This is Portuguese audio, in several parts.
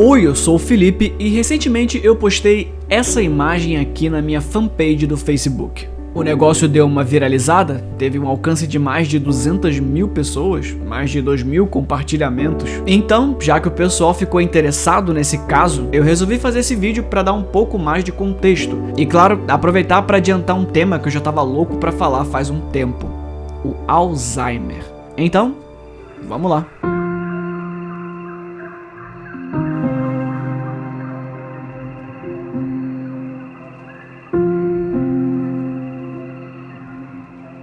Oi, eu sou o Felipe e recentemente eu postei essa imagem aqui na minha fanpage do Facebook. O negócio deu uma viralizada, teve um alcance de mais de 200 mil pessoas, mais de 2.000 compartilhamentos. Então, já que o pessoal ficou interessado nesse caso, eu resolvi fazer esse vídeo para dar um pouco mais de contexto. E claro, aproveitar para adiantar um tema que eu já tava louco para falar faz um tempo: o Alzheimer. Então, vamos lá.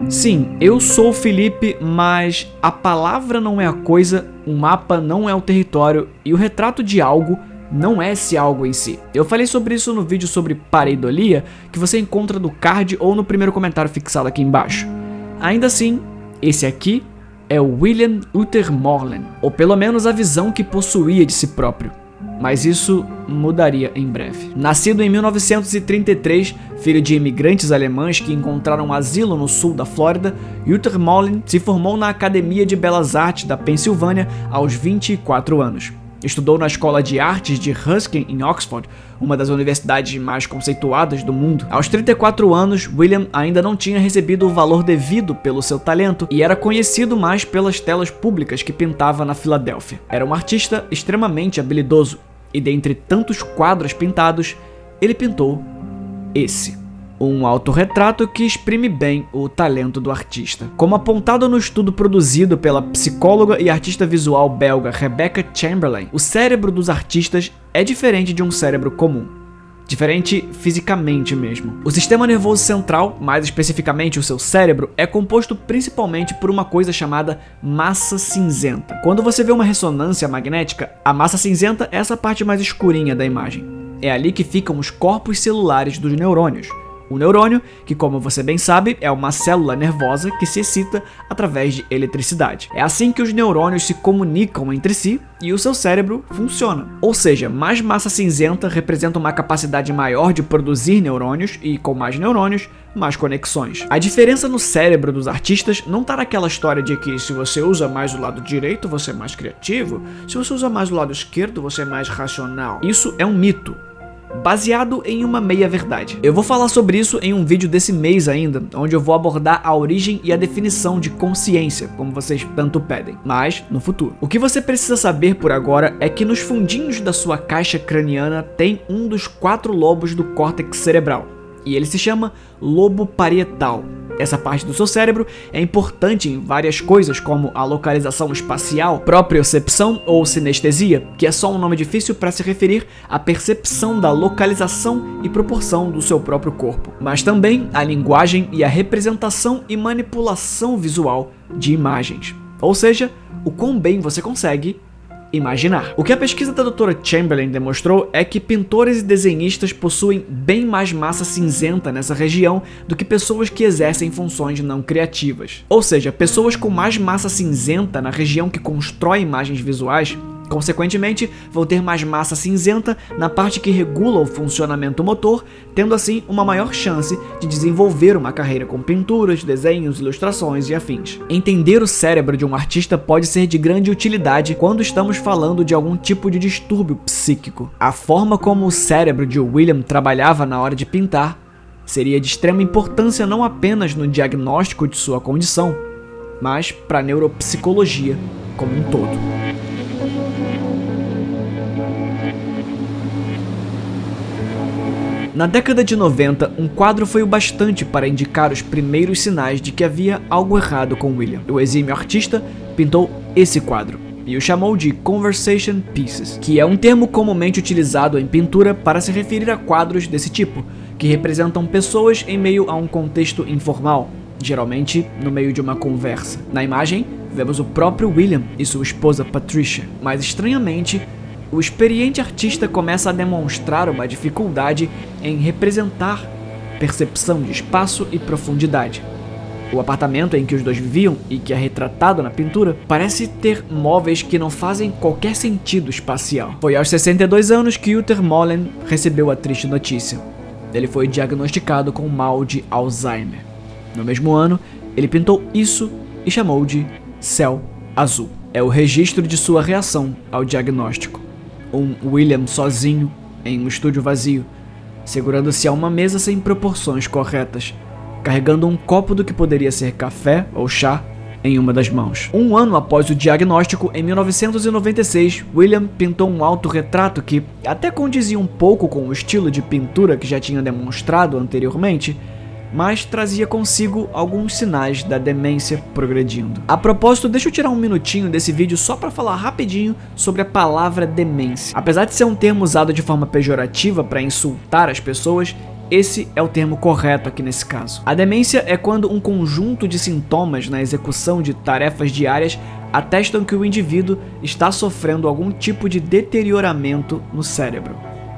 Sim, eu sou o Felipe, mas a palavra não é a coisa, o mapa não é o território e o retrato de algo não é esse algo em si. Eu falei sobre isso no vídeo sobre pareidolia, que você encontra no card ou no primeiro comentário fixado aqui embaixo. Ainda assim, esse aqui é o William Uther Moreland, ou pelo menos a visão que possuía de si próprio. Mas isso mudaria em breve. Nascido em 1933, filho de imigrantes alemães que encontraram asilo no sul da Flórida, Uther Moreland se formou na Academia de Belas Artes da Pensilvânia aos 24 anos. Estudou na Escola de Artes de Ruskin em Oxford, uma das universidades mais conceituadas do mundo. Aos 34 anos, William ainda não tinha recebido o valor devido pelo seu talento e era conhecido mais pelas telas públicas que pintava na Filadélfia. Era um artista extremamente habilidoso e, dentre tantos quadros pintados, ele pintou esse. Um autorretrato que exprime bem o talento do artista. Como apontado no estudo produzido pela psicóloga e artista visual belga Rebecca Chamberlain, o cérebro dos artistas é diferente de um cérebro comum. Diferente fisicamente mesmo. O sistema nervoso central, mais especificamente o seu cérebro, é composto principalmente por uma coisa chamada massa cinzenta. Quando você vê uma ressonância magnética, a massa cinzenta é essa parte mais escurinha da imagem. É ali que ficam os corpos celulares dos neurônios. O neurônio, que como você bem sabe, é uma célula nervosa que se excita através de eletricidade. É assim que os neurônios se comunicam entre si e o seu cérebro funciona. Ou seja, mais massa cinzenta representa uma capacidade maior de produzir neurônios e, com mais neurônios, mais conexões. A diferença no cérebro dos artistas não está naquela história de que se você usa mais o lado direito, você é mais criativo, se você usa mais o lado esquerdo, você é mais racional. Isso é um mito, baseado em uma meia-verdade. Eu vou falar sobre isso em um vídeo desse mês ainda, onde eu vou abordar a origem e a definição de consciência, como vocês tanto pedem, mas no futuro. O que você precisa saber por agora é que nos fundinhos da sua caixa craniana tem um dos 4 lobos do córtex cerebral, e ele se chama lobo parietal. Essa parte do seu cérebro é importante em várias coisas, como a localização espacial, propriocepção ou sinestesia, que é só um nome difícil para se referir à percepção da localização e proporção do seu próprio corpo, mas também a linguagem e a representação e manipulação visual de imagens, ou seja, o quão bem você consegue imaginar. O que a pesquisa da doutora Chamberlain demonstrou é que pintores e desenhistas possuem bem mais massa cinzenta nessa região do que pessoas que exercem funções não criativas. Ou seja, pessoas com mais massa cinzenta na região que constrói imagens visuais, consequentemente, vão ter mais massa cinzenta na parte que regula o funcionamento motor, tendo assim uma maior chance de desenvolver uma carreira com pinturas, desenhos, ilustrações e afins. Entender o cérebro de um artista pode ser de grande utilidade quando estamos falando de algum tipo de distúrbio psíquico. A forma como o cérebro de William trabalhava na hora de pintar seria de extrema importância não apenas no diagnóstico de sua condição, mas para a neuropsicologia como um todo. Na década de 90, um quadro foi o bastante para indicar os primeiros sinais de que havia algo errado com William. O exímio artista pintou esse quadro e o chamou de Conversation Pieces, que é um termo comumente utilizado em pintura para se referir a quadros desse tipo, que representam pessoas em meio a um contexto informal, geralmente no meio de uma conversa. Na imagem, vemos o próprio William e sua esposa Patricia, mas estranhamente, o experiente artista começa a demonstrar uma dificuldade em representar percepção de espaço e profundidade. O apartamento em que os dois viviam, e que é retratado na pintura, parece ter móveis que não fazem qualquer sentido espacial. Foi aos 62 anos que Uther Moreland recebeu a triste notícia. Ele foi diagnosticado com mal de Alzheimer. No mesmo ano, ele pintou isso e chamou de Céu Azul. É o registro de sua reação ao diagnóstico. Um William sozinho em um estúdio vazio, segurando-se a uma mesa sem proporções corretas, carregando um copo do que poderia ser café ou chá em uma das mãos. Um ano após o diagnóstico, em 1996, William pintou um autorretrato que até condizia um pouco com o estilo de pintura que já tinha demonstrado anteriormente, mas trazia consigo alguns sinais da demência progredindo. A propósito, deixa eu tirar um minutinho desse vídeo só para falar rapidinho sobre a palavra demência. Apesar de ser um termo usado de forma pejorativa para insultar as pessoas, esse é o termo correto aqui nesse caso. A demência é quando um conjunto de sintomas na execução de tarefas diárias atestam que o indivíduo está sofrendo algum tipo de deterioramento no cérebro.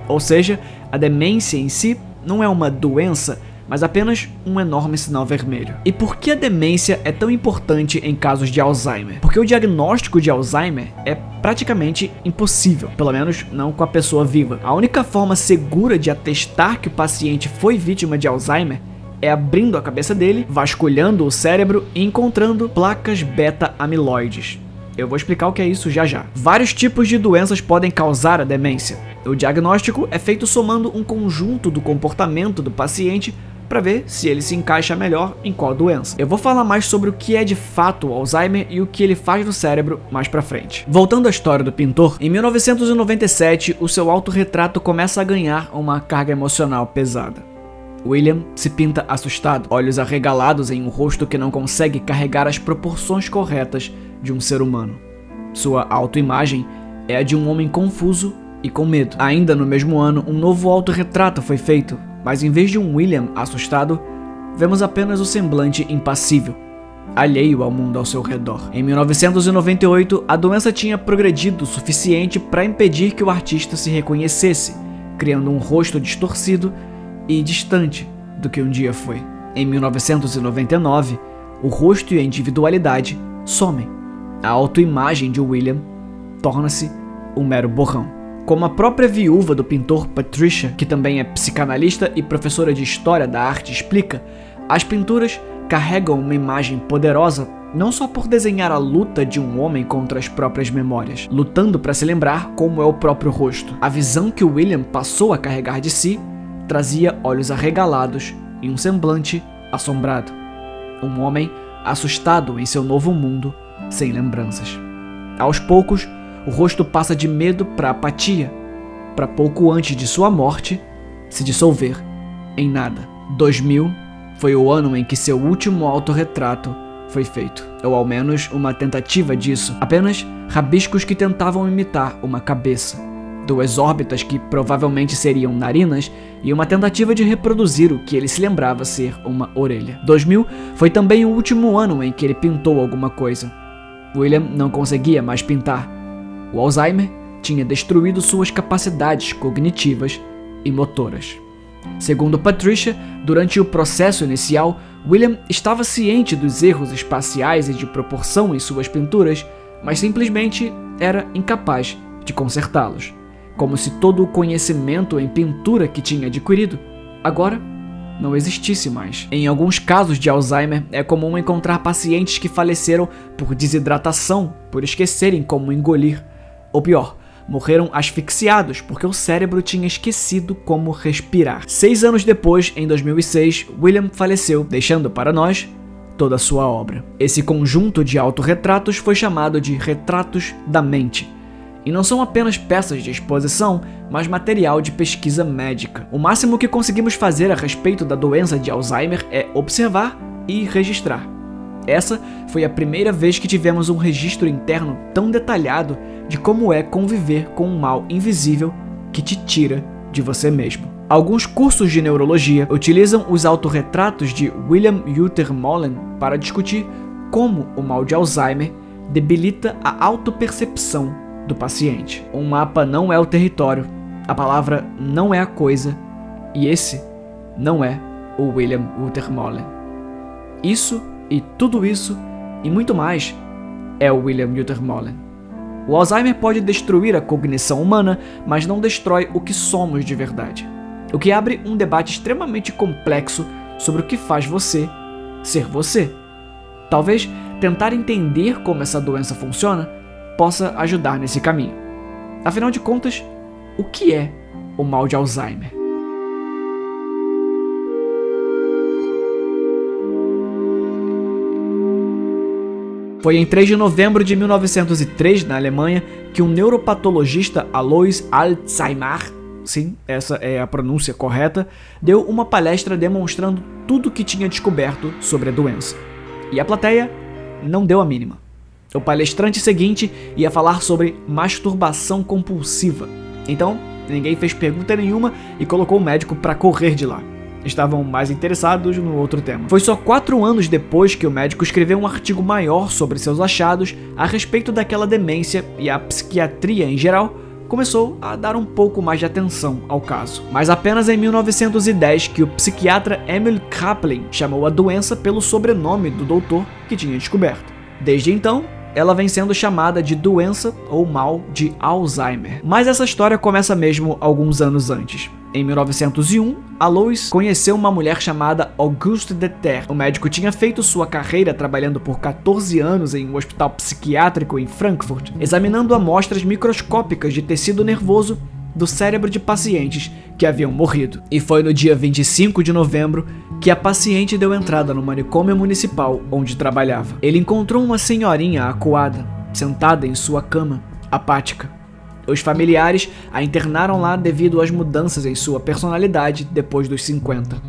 Ou seja, a demência em si não é uma doença, mas apenas um enorme sinal vermelho. E por que a demência é tão importante em casos de Alzheimer? Porque o diagnóstico de Alzheimer é praticamente impossível, pelo menos não com a pessoa viva. A única forma segura de atestar que o paciente foi vítima de Alzheimer é abrindo a cabeça dele, vasculhando o cérebro e encontrando placas beta-amiloides. Eu vou explicar o que é isso já já. Vários tipos de doenças podem causar a demência. O diagnóstico é feito somando um conjunto do comportamento do paciente para ver se ele se encaixa melhor em qual doença. Eu vou falar mais sobre o que é de fato o Alzheimer e o que ele faz no cérebro mais pra frente. Voltando à história do pintor, em 1997 o seu autorretrato começa a ganhar uma carga emocional pesada. William se pinta assustado, olhos arregalados em um rosto que não consegue carregar as proporções corretas de um ser humano. Sua autoimagem é a de um homem confuso e com medo. Ainda no mesmo ano, um novo autorretrato foi feito, mas em vez de um William assustado, vemos apenas o semblante impassível, alheio ao mundo ao seu redor. Em 1998, a doença tinha progredido o suficiente para impedir que o artista se reconhecesse, criando um rosto distorcido e distante do que um dia foi. Em 1999, o rosto e a individualidade somem. A autoimagem de William torna-se um mero borrão. Como a própria viúva do pintor Patricia, que também é psicanalista e professora de História da Arte, explica, as pinturas carregam uma imagem poderosa não só por desenhar a luta de um homem contra as próprias memórias, lutando para se lembrar como é o próprio rosto. A visão que William passou a carregar de si trazia olhos arregalados e um semblante assombrado. Um homem assustado em seu novo mundo, sem lembranças. Aos poucos, o rosto passa de medo para apatia, para pouco antes de sua morte se dissolver em nada. 2000 foi o ano em que seu último autorretrato foi feito, ou ao menos uma tentativa disso, apenas rabiscos que tentavam imitar uma cabeça, duas órbitas que provavelmente seriam narinas e uma tentativa de reproduzir o que ele se lembrava ser uma orelha. 2000 foi também o último ano em que ele pintou alguma coisa. William não conseguia mais pintar. O Alzheimer tinha destruído suas capacidades cognitivas e motoras. Segundo Patricia, durante o processo inicial, William estava ciente dos erros espaciais e de proporção em suas pinturas, mas simplesmente era incapaz de consertá-los, como se todo o conhecimento em pintura que tinha adquirido agora não existisse mais. Em alguns casos de Alzheimer, é comum encontrar pacientes que faleceram por desidratação, por esquecerem como engolir, ou pior, morreram asfixiados porque o cérebro tinha esquecido como respirar. 6 anos depois, em 2006, William faleceu, deixando para nós toda a sua obra. Esse conjunto de autorretratos foi chamado de retratos da mente, e não são apenas peças de exposição, mas material de pesquisa médica. O máximo que conseguimos fazer a respeito da doença de Alzheimer é observar e registrar. Essa foi a primeira vez que tivemos um registro interno tão detalhado de como é conviver com um mal invisível que te tira de você mesmo. Alguns cursos de neurologia utilizam os autorretratos de William Yuter Molen para discutir como o mal de Alzheimer debilita a autopercepção do paciente. Um mapa não é o território, a palavra não é a coisa, e esse não é o William Yuter Molen. Isso e tudo isso, e muito mais, é o William Yuter Molen. O Alzheimer pode destruir a cognição humana, mas não destrói o que somos de verdade. O que abre um debate extremamente complexo sobre o que faz você ser você. Talvez tentar entender como essa doença funciona possa ajudar nesse caminho. Afinal de contas, o que é o mal de Alzheimer? Foi em 3 de novembro de 1903, na Alemanha, que um neuropatologista, Alois Alzheimer, sim, essa é a pronúncia correta, deu uma palestra demonstrando tudo o que tinha descoberto sobre a doença. E a plateia não deu a mínima. O palestrante seguinte ia falar sobre masturbação compulsiva. Então, ninguém fez pergunta nenhuma e colocou o médico para correr de lá. Estavam mais interessados no outro tema. Foi só 4 anos depois que o médico escreveu um artigo maior sobre seus achados a respeito daquela demência, e a psiquiatria em geral começou a dar um pouco mais de atenção ao caso. Mas apenas em 1910 que o psiquiatra Emil Kraepelin chamou a doença pelo sobrenome do doutor que tinha descoberto. Desde então, ela vem sendo chamada de doença ou mal de Alzheimer. Mas essa história começa mesmo alguns anos antes. Em 1901, Alois conheceu uma mulher chamada Auguste Deter. O médico tinha feito sua carreira trabalhando por 14 anos em um hospital psiquiátrico em Frankfurt, examinando amostras microscópicas de tecido nervoso do cérebro de pacientes que haviam morrido. E foi no dia 25 de novembro que a paciente deu entrada no manicômio municipal onde trabalhava. Ele encontrou uma senhorinha acuada, sentada em sua cama, apática. Os familiares a internaram lá devido às mudanças em sua personalidade depois dos 50.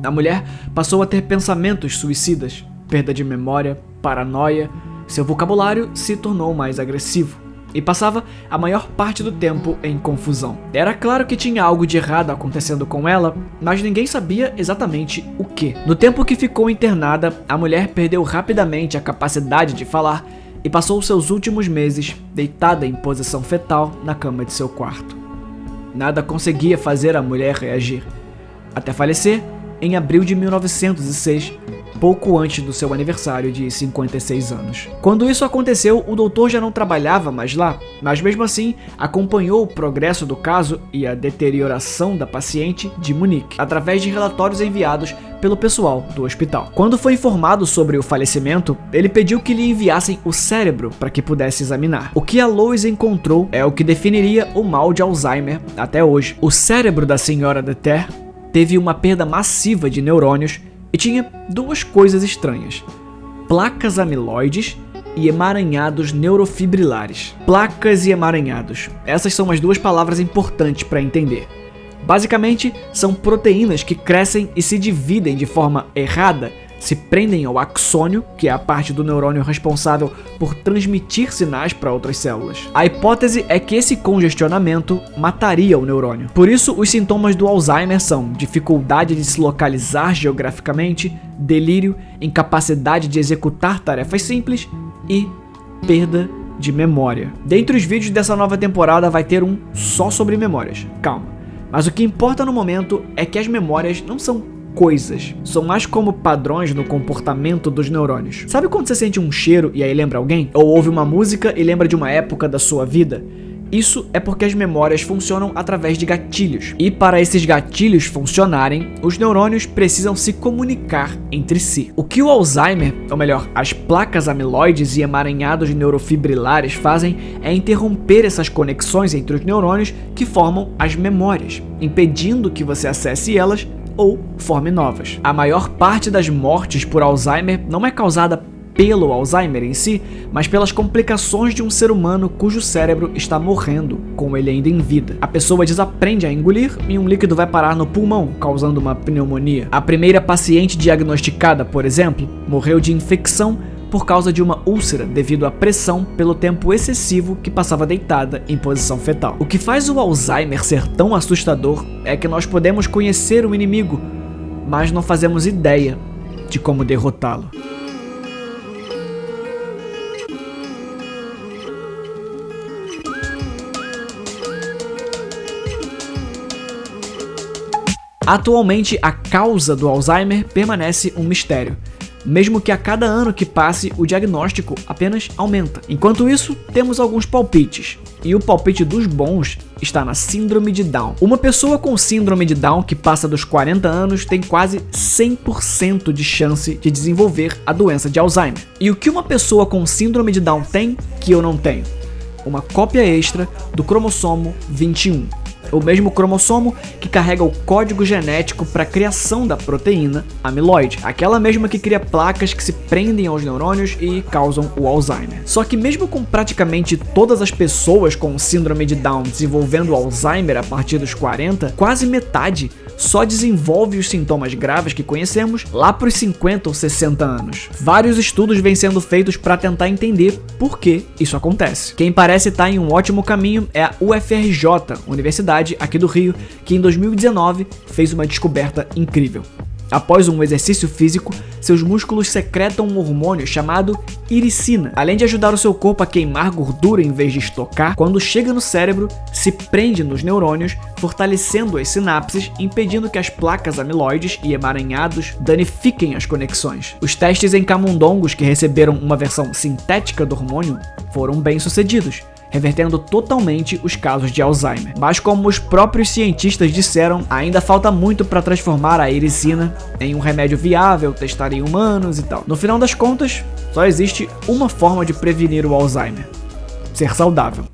A mulher passou a ter pensamentos suicidas, perda de memória, paranoia, seu vocabulário se tornou mais agressivo e passava a maior parte do tempo em confusão. Era claro que tinha algo de errado acontecendo com ela, mas ninguém sabia exatamente o que. No tempo que ficou internada, a mulher perdeu rapidamente a capacidade de falar e passou seus últimos meses deitada em posição fetal na cama de seu quarto. Nada conseguia fazer a mulher reagir, até falecer em abril de 1906, pouco antes do seu aniversário de 56 anos. Quando isso aconteceu, o doutor já não trabalhava mais lá, mas mesmo assim acompanhou o progresso do caso e a deterioração da paciente de Munique, através de relatórios enviados pelo pessoal do hospital. Quando foi informado sobre o falecimento, ele pediu que lhe enviassem o cérebro para que pudesse examinar. O que Alois encontrou é o que definiria o mal de Alzheimer até hoje. O cérebro da senhora Deter teve uma perda massiva de neurônios e tinha 2 coisas estranhas: placas amiloides e emaranhados neurofibrilares. Placas e emaranhados. Essas são as 2 palavras importantes para entender. Basicamente, são proteínas que crescem e se dividem de forma errada, se prendem ao axônio, que é a parte do neurônio responsável por transmitir sinais para outras células. A hipótese é que esse congestionamento mataria o neurônio. Por isso, os sintomas do Alzheimer são dificuldade de se localizar geograficamente, delírio, incapacidade de executar tarefas simples e perda de memória. Dentre os vídeos dessa nova temporada vai ter um só sobre memórias. Calma. Mas o que importa no momento é que as memórias não são coisas, são mais como padrões no comportamento dos neurônios. Sabe quando você sente um cheiro e aí lembra alguém? Ou ouve uma música e lembra de uma época da sua vida? Isso é porque as memórias funcionam através de gatilhos. E para esses gatilhos funcionarem, os neurônios precisam se comunicar entre si. O que o Alzheimer, ou melhor, as placas amiloides e emaranhados neurofibrilares fazem é interromper essas conexões entre os neurônios que formam as memórias, impedindo que você acesse elas ou forme novas. A maior parte das mortes por Alzheimer não é causada pelo Alzheimer em si, mas pelas complicações de um ser humano cujo cérebro está morrendo, com ele ainda em vida. A pessoa desaprende a engolir e um líquido vai parar no pulmão, causando uma pneumonia. A primeira paciente diagnosticada, por exemplo, morreu de infecção por causa de uma úlcera devido à pressão pelo tempo excessivo que passava deitada em posição fetal. O que faz o Alzheimer ser tão assustador é que nós podemos conhecer o inimigo, mas não fazemos ideia de como derrotá-lo. Atualmente, a causa do Alzheimer permanece um mistério, mesmo que a cada ano que passe o diagnóstico apenas aumenta. Enquanto isso, temos alguns palpites, e o palpite dos bons está na síndrome de Down. Uma pessoa com síndrome de Down que passa dos 40 anos tem quase 100% de chance de desenvolver a doença de Alzheimer. E o que uma pessoa com síndrome de Down tem que eu não tenho? uma cópia extra do cromossomo 21. O mesmo cromossomo que carrega o código genético para a criação da proteína amiloide, aquela mesma que cria placas que se prendem aos neurônios e causam o Alzheimer. Só que mesmo com praticamente todas as pessoas com síndrome de Down desenvolvendo o Alzheimer a partir dos 40, quase metade só desenvolve os sintomas graves que conhecemos lá para os 50 ou 60 anos. Vários estudos vêm sendo feitos para tentar entender por que isso acontece. Quem parece estar em um ótimo caminho é a UFRJ, Universidade aqui do Rio, que em 2019 fez uma descoberta incrível. Após um exercício físico, seus músculos secretam um hormônio chamado iricina. Além de ajudar o seu corpo a queimar gordura em vez de estocar, quando chega no cérebro, se prende nos neurônios, fortalecendo as sinapses, impedindo que as placas amiloides e emaranhados danifiquem as conexões. Os testes em camundongos que receberam uma versão sintética do hormônio foram bem-sucedidos, revertendo totalmente os casos de Alzheimer. Mas como os próprios cientistas disseram, ainda falta muito para transformar a iricina em um remédio viável, testar em humanos e tal. No final das contas, só existe uma forma de prevenir o Alzheimer: ser saudável.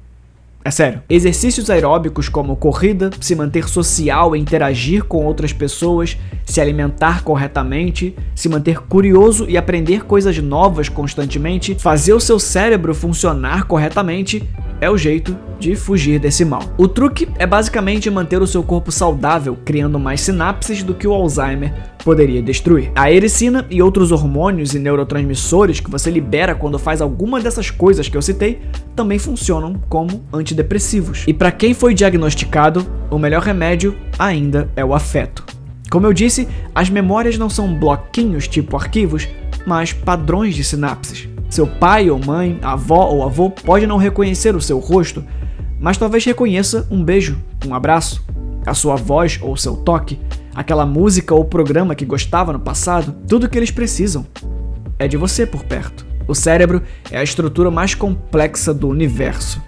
É sério. Exercícios aeróbicos como corrida, se manter social e interagir com outras pessoas, se alimentar corretamente, se manter curioso e aprender coisas novas constantemente, fazer o seu cérebro funcionar corretamente é o jeito de fugir desse mal. O truque é basicamente manter o seu corpo saudável, criando mais sinapses do que o Alzheimer poderia destruir. A ericina e outros hormônios e neurotransmissores que você libera quando faz alguma dessas coisas que eu citei também funcionam como antidepressivos. E para quem foi diagnosticado, o melhor remédio ainda é o afeto. Como eu disse, as memórias não são bloquinhos tipo arquivos, mas padrões de sinapses. Seu pai ou mãe, avó ou avô pode não reconhecer o seu rosto, mas talvez reconheça um beijo, um abraço, a sua voz ou seu toque, aquela música ou programa que gostava no passado. Tudo que eles precisam é de você por perto. O cérebro é a estrutura mais complexa do universo.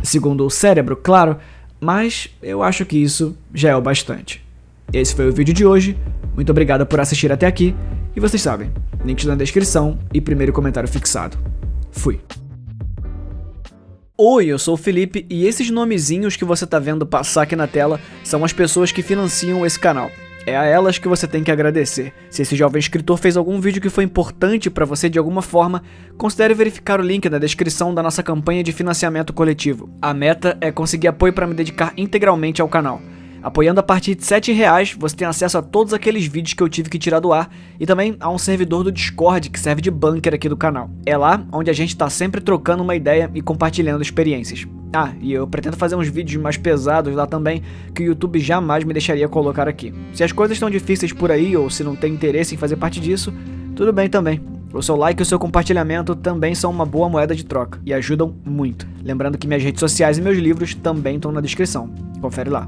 Segundo o cérebro, claro, mas eu acho que isso já é o bastante. Esse foi o vídeo de hoje. Muito obrigado por assistir até aqui. E vocês sabem, links na descrição e primeiro comentário fixado. Fui. Oi, eu sou o Felipe e esses nomezinhos que você tá vendo passar aqui na tela são as pessoas que financiam esse canal. É a elas que você tem que agradecer. Se esse jovem escritor fez algum vídeo que foi importante para você de alguma forma, considere verificar o link na descrição da nossa campanha de financiamento coletivo. A meta é conseguir apoio para me dedicar integralmente ao canal. Apoiando a partir de R$7, você tem acesso a todos aqueles vídeos que eu tive que tirar do ar e também a um servidor do Discord que serve de bunker aqui do canal. É lá onde a gente tá sempre trocando uma ideia e compartilhando experiências. Ah, e eu pretendo fazer uns vídeos mais pesados lá também, que o YouTube jamais me deixaria colocar aqui. Se as coisas estão difíceis por aí ou se não tem interesse em fazer parte disso, tudo bem também. O seu like e o seu compartilhamento também são uma boa moeda de troca e ajudam muito. Lembrando que minhas redes sociais e meus livros também estão na descrição. Confere lá.